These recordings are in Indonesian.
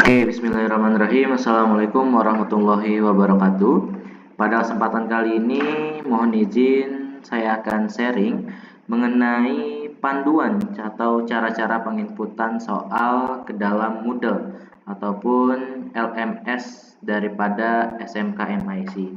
Oke, bismillahirrahmanirrahim. Assalamualaikum warahmatullahi wabarakatuh. Pada kesempatan kali ini, mohon izin saya akan sharing mengenai panduan atau cara-cara penginputan soal ke dalam Moodle ataupun LMS daripada SMK-MIC.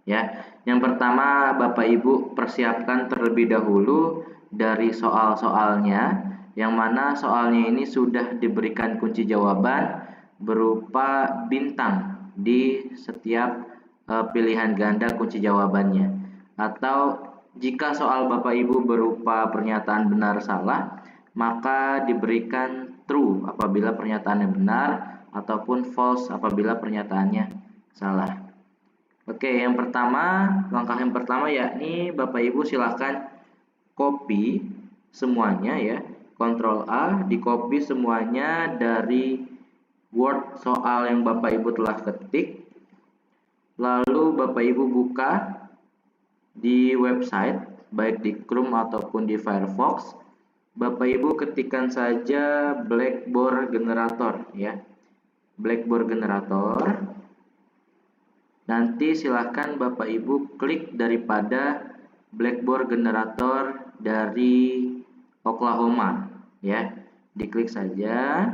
Ya, yang pertama Bapak Ibu persiapkan terlebih dahulu dari soal-soalnya, yang mana soalnya ini sudah diberikan kunci jawaban berupa bintang di setiap pilihan ganda kunci jawabannya. Atau jika soal Bapak Ibu berupa pernyataan benar salah, maka diberikan true apabila pernyataannya benar ataupun false apabila pernyataannya salah. Oke, langkah yang pertama yakni Bapak Ibu silahkan copy semuanya ya. Ctrl A, di copy semuanya dari Word soal yang Bapak Ibu telah ketik. Lalu Bapak Ibu buka di website, baik di Chrome ataupun di Firefox. Bapak Ibu ketikkan saja Blackboard Generator ya. Blackboard Generator. Nanti silahkan Bapak Ibu klik daripada Blackboard Generator dari Oklahoma ya. Diklik saja.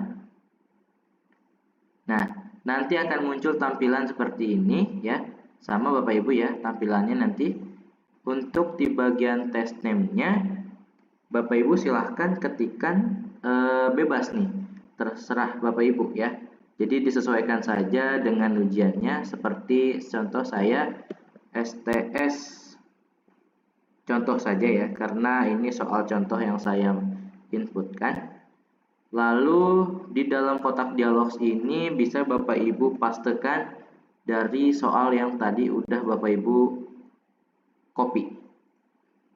Nah, nanti akan muncul tampilan seperti ini ya. Sama Bapak Ibu ya, tampilannya nanti. Untuk di bagian test name-nya, Bapak Ibu silahkan ketikkan bebas nih. Terserah Bapak Ibu ya. Jadi disesuaikan saja dengan ujiannya, seperti contoh saya STS contoh saja ya, karena ini soal contoh yang saya inputkan. Lalu di dalam kotak dialog ini bisa Bapak Ibu pastekan dari soal yang tadi udah Bapak Ibu copy.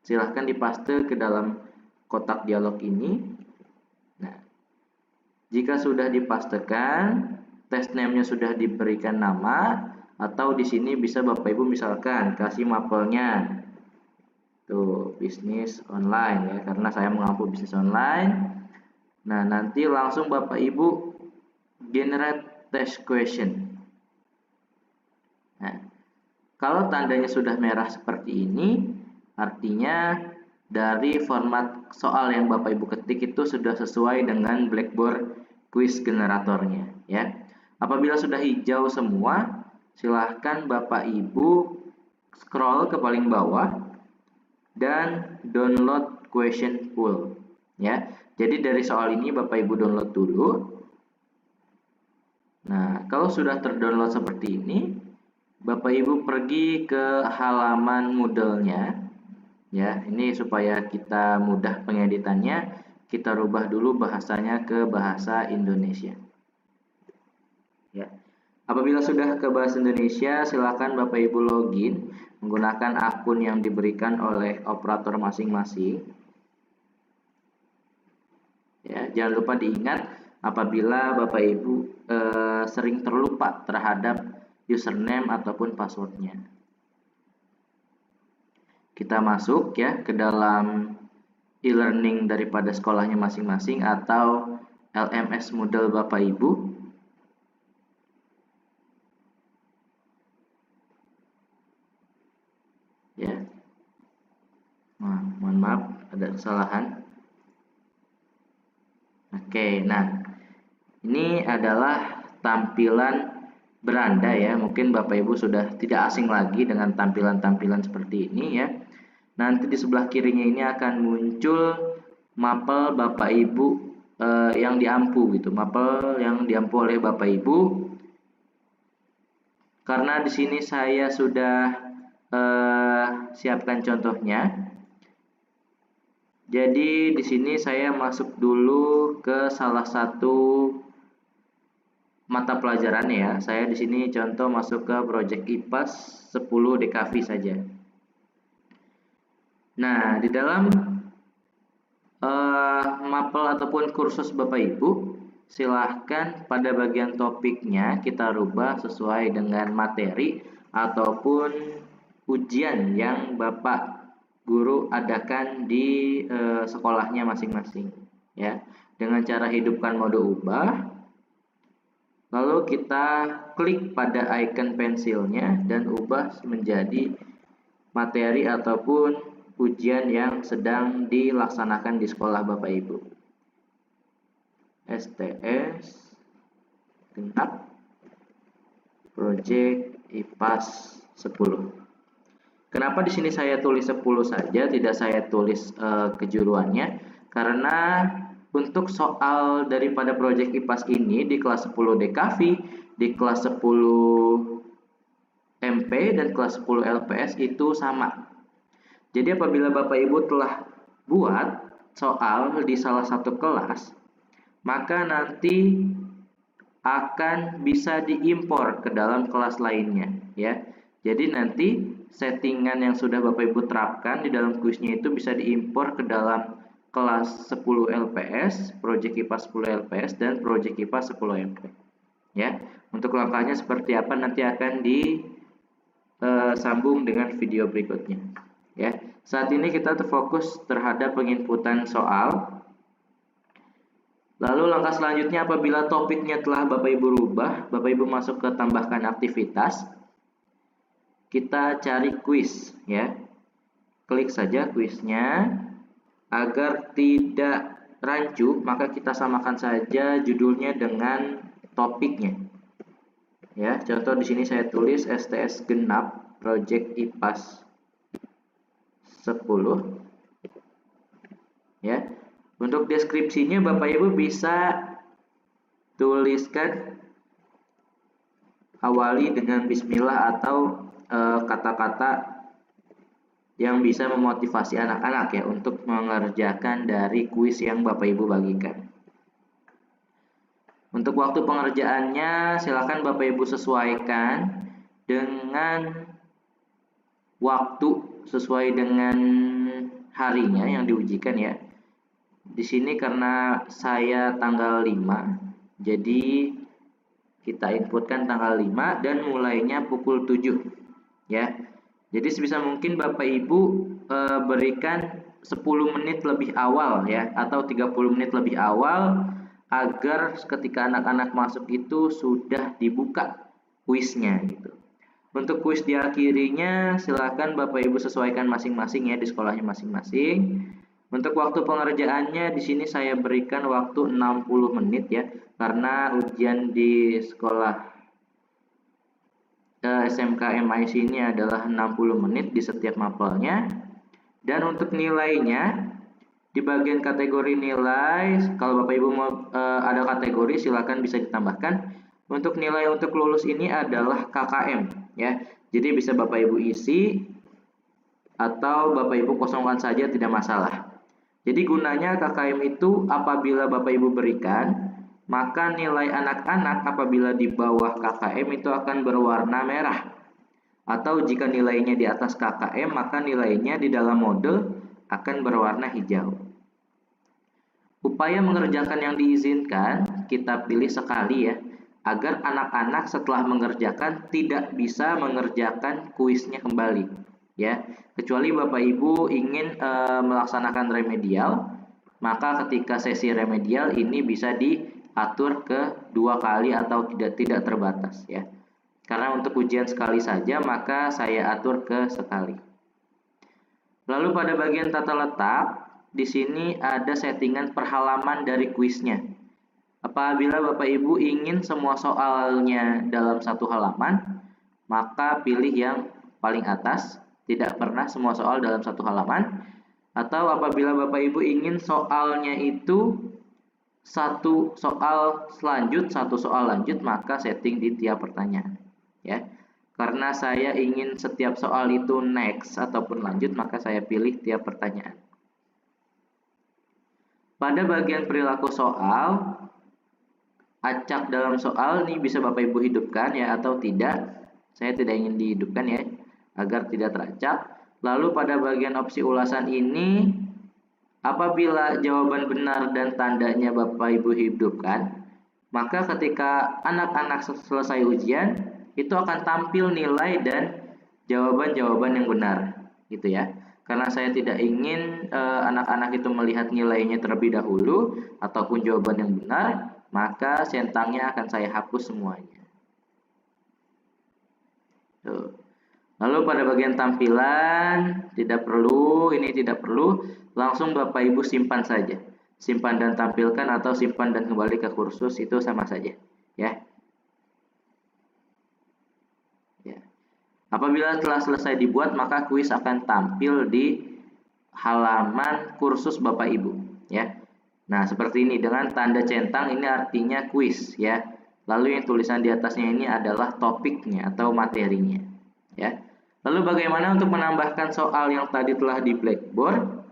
Silahkan dipaste ke dalam kotak dialog ini. Nah, jika sudah dipastekan, test name-nya sudah diberikan nama, atau di sini bisa Bapak Ibu misalkan kasih mapelnya. Tuh, bisnis online ya, karena saya mengampu bisnis online. Nah, nanti langsung Bapak Ibu generate test question. Nah, kalau tandanya sudah merah seperti ini, artinya dari format soal yang Bapak Ibu ketik itu sudah sesuai dengan Blackboard quiz generatornya ya. Apabila sudah hijau semua, silahkan Bapak Ibu scroll ke paling bawah dan download question pool ya. Jadi dari soal ini Bapak Ibu download dulu. Nah, kalau sudah terdownload seperti ini, Bapak Ibu pergi ke halaman Moodle-nya. Ya, ini supaya kita mudah pengeditannya, kita rubah dulu bahasanya ke bahasa Indonesia. Ya. Apabila sudah ke bahasa Indonesia, silakan Bapak Ibu login menggunakan akun yang diberikan oleh operator masing-masing. Ya, jangan lupa diingat apabila Bapak Ibu sering terlupa terhadap username ataupun passwordnya. Kita masuk ya ke dalam e-learning daripada sekolahnya masing-masing atau LMS Moodle Bapak Ibu. Ya. Nah, mohon maaf ada kesalahan. Oke, nah ini adalah tampilan beranda ya. Mungkin Bapak Ibu sudah tidak asing lagi dengan tampilan-tampilan seperti ini ya. Nanti di sebelah kirinya ini akan muncul mapel Bapak Ibu yang diampu gitu. Mapel yang diampu oleh Bapak Ibu. Karena di sini saya sudah siapkan contohnya. Jadi di sini saya masuk dulu ke salah satu mata pelajaran ya. Saya di sini contoh masuk ke Project IPAS 10 DKV saja. Nah, di dalam mapel ataupun kursus Bapak Ibu, silahkan pada bagian topiknya kita rubah sesuai dengan materi ataupun ujian yang Bapak Guru adakan di sekolahnya masing-masing ya. Dengan cara hidupkan mode ubah. Lalu kita klik pada icon pensilnya dan ubah menjadi materi ataupun ujian yang sedang dilaksanakan di sekolah Bapak Ibu. STS genap Project IPAS 10. Kenapa di sini saya tulis 10 saja, tidak saya tulis kejuruannya? Karena untuk soal daripada proyek IPAS ini di kelas 10 DKV, di kelas 10 MP dan kelas 10 LPS itu sama. Jadi apabila Bapak Ibu telah buat soal di salah satu kelas, maka nanti akan bisa diimpor ke dalam kelas lainnya, ya. Jadi nanti settingan yang sudah Bapak Ibu terapkan di dalam kuisnya itu bisa diimpor ke dalam kelas 10 LPS, Project IPA 10 LPS, dan Project IPA 10 MP. Ya, untuk langkahnya seperti apa nanti akan disambung dengan video berikutnya. Ya, saat ini kita terfokus terhadap penginputan soal. Lalu langkah selanjutnya apabila topiknya telah Bapak Ibu rubah, Bapak Ibu masuk ke tambahkan aktivitas. Kita cari kuis, ya. Klik saja kuisnya. Agar tidak rancu, maka kita samakan saja judulnya dengan topiknya. Ya, contoh di sini saya tulis STS genap Project IPAS 10. Ya. Untuk deskripsinya Bapak Ibu bisa tuliskan awali dengan bismillah atau kata-kata yang bisa memotivasi anak-anak ya untuk mengerjakan dari kuis yang Bapak Ibu bagikan. Untuk waktu pengerjaannya silakan Bapak Ibu sesuaikan dengan waktu sesuai dengan harinya yang diujikan ya. Di sini karena saya tanggal 5, jadi kita inputkan tanggal 5 dan mulainya pukul 7 ya. Jadi sebisa mungkin Bapak Ibu berikan 10 menit lebih awal ya atau 30 menit lebih awal agar ketika anak-anak masuk itu sudah dibuka kuisnya gitu. Untuk kuis diakhirinya silakan Bapak Ibu sesuaikan masing-masing ya di sekolahnya masing-masing. Untuk waktu pengerjaannya di sini saya berikan waktu 60 menit ya karena ujian di sekolah SMK MIC ini adalah 60 menit di setiap mapelnya. Dan untuk nilainya di bagian kategori nilai, kalau Bapak Ibu mau ada kategori silakan bisa ditambahkan. Untuk nilai untuk lulus ini adalah KKM ya. Jadi bisa Bapak Ibu isi atau Bapak Ibu kosongkan saja tidak masalah. Jadi gunanya KKM itu apabila Bapak Ibu berikan, maka nilai anak-anak apabila di bawah KKM itu akan berwarna merah. Atau jika nilainya di atas KKM, maka nilainya di dalam model akan berwarna hijau. Upaya mengerjakan yang diizinkan, kita pilih sekali ya, agar anak-anak setelah mengerjakan tidak bisa mengerjakan kuisnya kembali. Ya, kecuali Bapak Ibu ingin melaksanakan remedial, maka ketika sesi remedial ini bisa diatur ke 2 kali atau tidak terbatas ya. Karena untuk ujian sekali saja maka saya atur ke sekali. Lalu pada bagian tata letak di sini ada settingan per halaman dari kuisnya. Apabila Bapak Ibu ingin semua soalnya dalam satu halaman, maka pilih yang paling atas, tidak pernah semua soal dalam satu halaman. Atau apabila Bapak Ibu ingin soalnya itu satu soal lanjut, maka setting di tiap pertanyaan. Ya, karena saya ingin setiap soal itu next ataupun lanjut, maka saya pilih tiap pertanyaan. Pada bagian perilaku soal, acak dalam soal ini bisa Bapak Ibu hidupkan ya atau tidak. Saya tidak ingin dihidupkan ya, agar tidak teracak. Lalu pada bagian opsi ulasan ini, apabila jawaban benar dan tandanya Bapak Ibu hidupkan, maka ketika anak-anak selesai ujian, itu akan tampil nilai dan jawaban-jawaban yang benar, gitu ya. Karena saya tidak ingin anak-anak itu melihat nilainya terlebih dahulu ataupun jawaban yang benar, maka centangnya akan saya hapus semuanya. Tuh. Lalu pada bagian tampilan, tidak perlu, ini tidak perlu, langsung Bapak Ibu simpan saja. Simpan dan tampilkan atau simpan dan kembali ke kursus, itu sama saja. Ya. Apabila telah selesai dibuat, maka kuis akan tampil di halaman kursus Bapak Ibu, ya. Nah, seperti ini dengan tanda centang, ini artinya kuis, ya. Lalu yang tulisan di atasnya ini adalah topiknya atau materinya, ya. Lalu bagaimana untuk menambahkan soal yang tadi telah di Blackboard?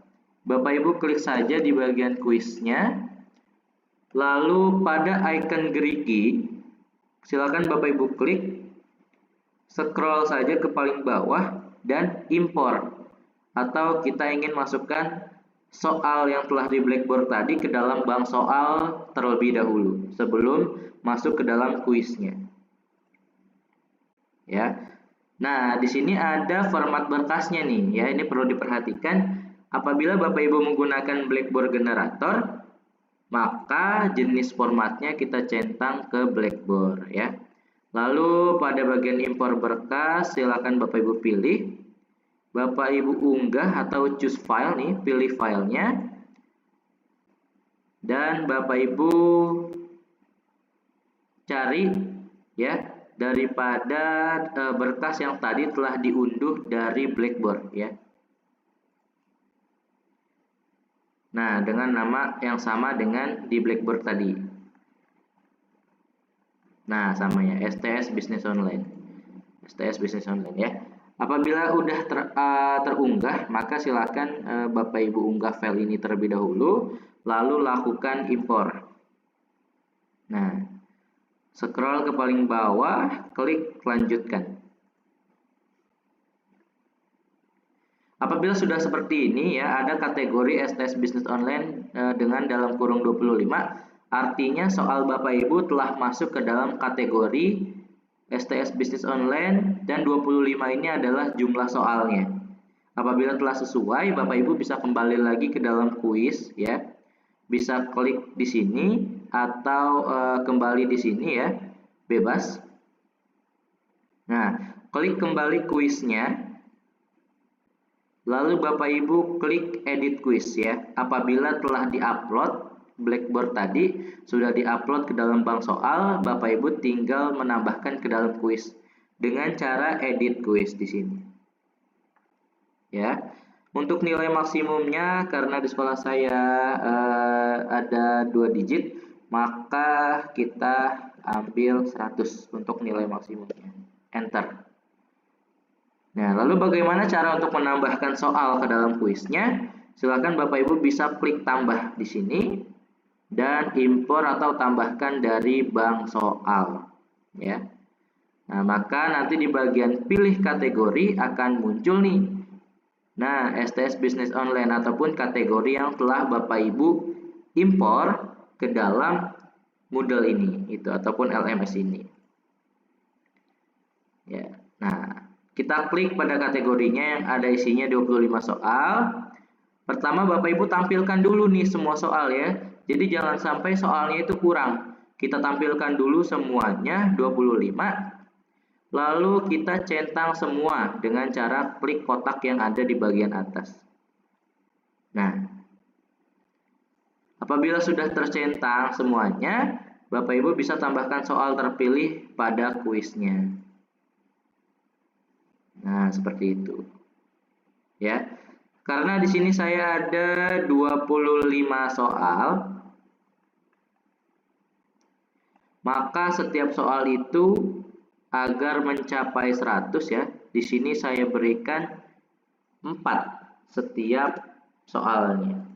Bapak Ibu klik saja di bagian kuisnya. Lalu pada icon gerigi, silakan Bapak Ibu klik, scroll saja ke paling bawah dan import, atau kita ingin masukkan soal yang telah di Blackboard tadi ke dalam bank soal terlebih dahulu sebelum masuk ke dalam kuisnya. Ya. Nah, di sini ada format berkasnya nih, ya. Ini perlu diperhatikan. Apabila Bapak Ibu menggunakan Blackboard Generator, maka jenis formatnya kita centang ke Blackboard, ya. Lalu pada bagian impor berkas, silakan Bapak Ibu pilih. Bapak Ibu unggah atau choose file nih, pilih filenya. Dan Bapak Ibu cari, ya, daripada berkas yang tadi telah diunduh dari Blackboard, ya. Nah, dengan nama yang sama dengan di Blackboard tadi. Nah, sama ya, STS Business Online. STS Business Online, ya. Apabila udah terunggah, maka silakan Bapak Ibu unggah file ini terlebih dahulu, lalu lakukan impor. Nah, scroll ke paling bawah, klik lanjutkan. Apabila sudah seperti ini, ya, ada kategori STS Business Online dengan dalam kurung 25, artinya soal Bapak Ibu telah masuk ke dalam kategori STS Business Online dan 25 ini adalah jumlah soalnya. Apabila telah sesuai, Bapak Ibu bisa kembali lagi ke dalam kuis, ya. Bisa klik di sini atau kembali di sini, ya. Bebas. Nah, klik kembali kuisnya. Lalu Bapak Ibu klik edit quiz, ya. Apabila telah diupload Blackboard tadi sudah diupload ke dalam bank soal, Bapak Ibu tinggal menambahkan ke dalam kuis dengan cara edit quiz di sini. Ya. Untuk nilai maksimumnya, karena di sekolah saya ada 2 digit, maka kita ambil 100 untuk nilai maksimumnya. Enter. Nah, lalu bagaimana cara untuk menambahkan soal ke dalam kuisnya? Silakan Bapak Ibu bisa klik tambah di sini dan impor atau tambahkan dari bank soal, ya. Nah, maka nanti di bagian pilih kategori akan muncul nih. Nah, STS Business Online ataupun kategori yang telah Bapak Ibu impor ke dalam Moodle ini, itu ataupun LMS ini. Ya. Nah, kita klik pada kategorinya yang ada isinya 25 soal. Pertama Bapak Ibu tampilkan dulu nih semua soal, ya. Jadi jangan sampai soalnya itu kurang. Kita tampilkan dulu semuanya 25. Lalu kita centang semua dengan cara klik kotak yang ada di bagian atas. Nah, apabila sudah tercentang semuanya, Bapak Ibu bisa tambahkan soal terpilih pada kuisnya. Nah, seperti itu. Ya. Karena di sini saya ada 25 soal, maka setiap soal itu agar mencapai 100, ya, di sini saya berikan 4 setiap soalnya.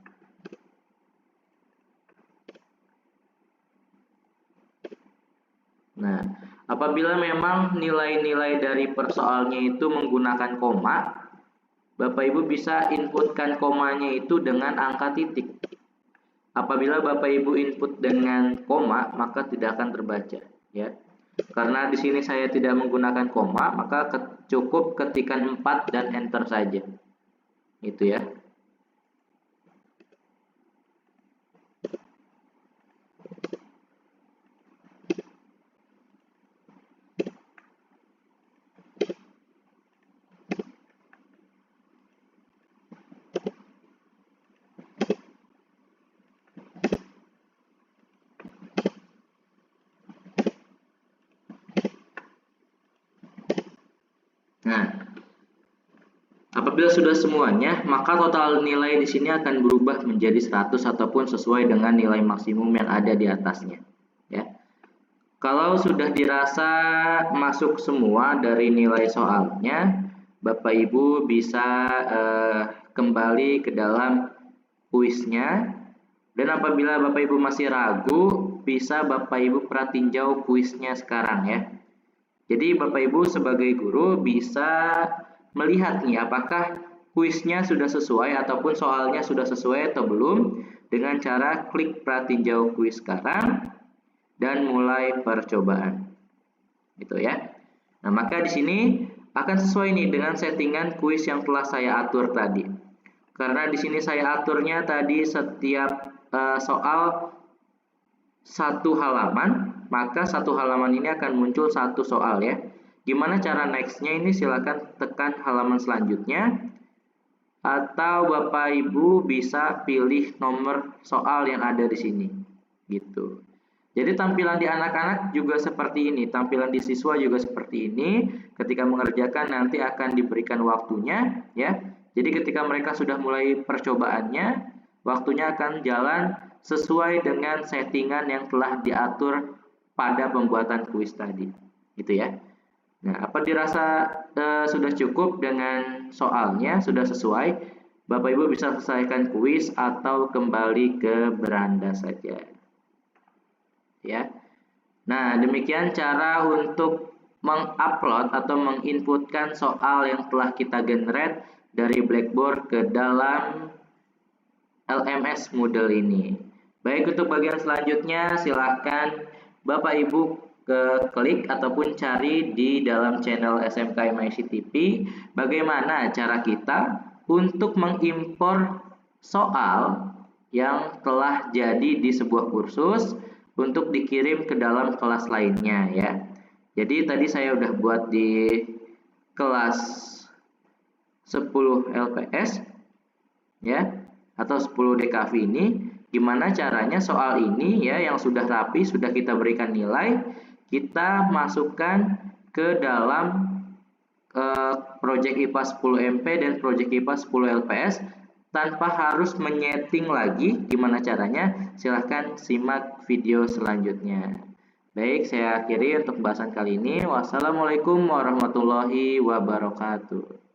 Nah, apabila memang nilai-nilai dari persoalnya itu menggunakan koma, Bapak Ibu bisa inputkan komanya itu dengan angka titik. Apabila Bapak Ibu input dengan koma, maka tidak akan terbaca, ya. Karena di sini saya tidak menggunakan koma, maka cukup ketikkan 4 dan enter saja. Itu, ya. Apabila sudah semuanya, maka total nilai di sini akan berubah menjadi 100 ataupun sesuai dengan nilai maksimum yang ada di atasnya. Ya. Kalau sudah dirasa masuk semua dari nilai soalnya, Bapak Ibu bisa kembali ke dalam kuisnya. Dan apabila Bapak Ibu masih ragu, bisa Bapak Ibu pratinjau kuisnya sekarang ya. Jadi Bapak Ibu sebagai guru bisa melihat nih apakah kuisnya sudah sesuai ataupun soalnya sudah sesuai atau belum dengan cara klik pratinjau kuis sekarang dan mulai percobaan. Gitu ya. Nah, maka di sini akan sesuai nih dengan settingan kuis yang telah saya atur tadi. Karena di sini saya aturnya tadi setiap soal satu halaman, maka satu halaman ini akan muncul satu soal ya. Gimana cara nextnya ini silakan tekan halaman selanjutnya atau Bapak Ibu bisa pilih nomor soal yang ada di sini gitu. Jadi tampilan di anak-anak juga seperti ini, tampilan di siswa juga seperti ini. Ketika mengerjakan nanti akan diberikan waktunya ya. Jadi ketika mereka sudah mulai percobaannya, waktunya akan jalan sesuai dengan settingan yang telah diatur pada pembuatan kuis tadi. Gitu ya. Nah, apa dirasa sudah cukup dengan soalnya, sudah sesuai, Bapak Ibu bisa selesaikan kuis atau kembali ke beranda saja. Ya. Nah, demikian cara untuk mengupload atau menginputkan soal yang telah kita generate dari Blackboard ke dalam LMS Moodle ini. Baik, untuk bagian selanjutnya silahkan Bapak Ibu klik ataupun cari di dalam channel SMK MICTP bagaimana cara kita untuk mengimpor soal yang telah jadi di sebuah kursus untuk dikirim ke dalam kelas lainnya ya. Jadi tadi saya udah buat di kelas 10 LPS ya atau 10 DKV ini. Gimana caranya soal ini ya yang sudah rapi, sudah kita berikan nilai, kita masukkan ke dalam Project IPA 10 MP dan Project IPA 10 LPS tanpa harus menyeting lagi. Gimana caranya? Silahkan simak video selanjutnya. Baik, saya akhiri untuk pembahasan kali ini. Wassalamualaikum warahmatullahi wabarakatuh.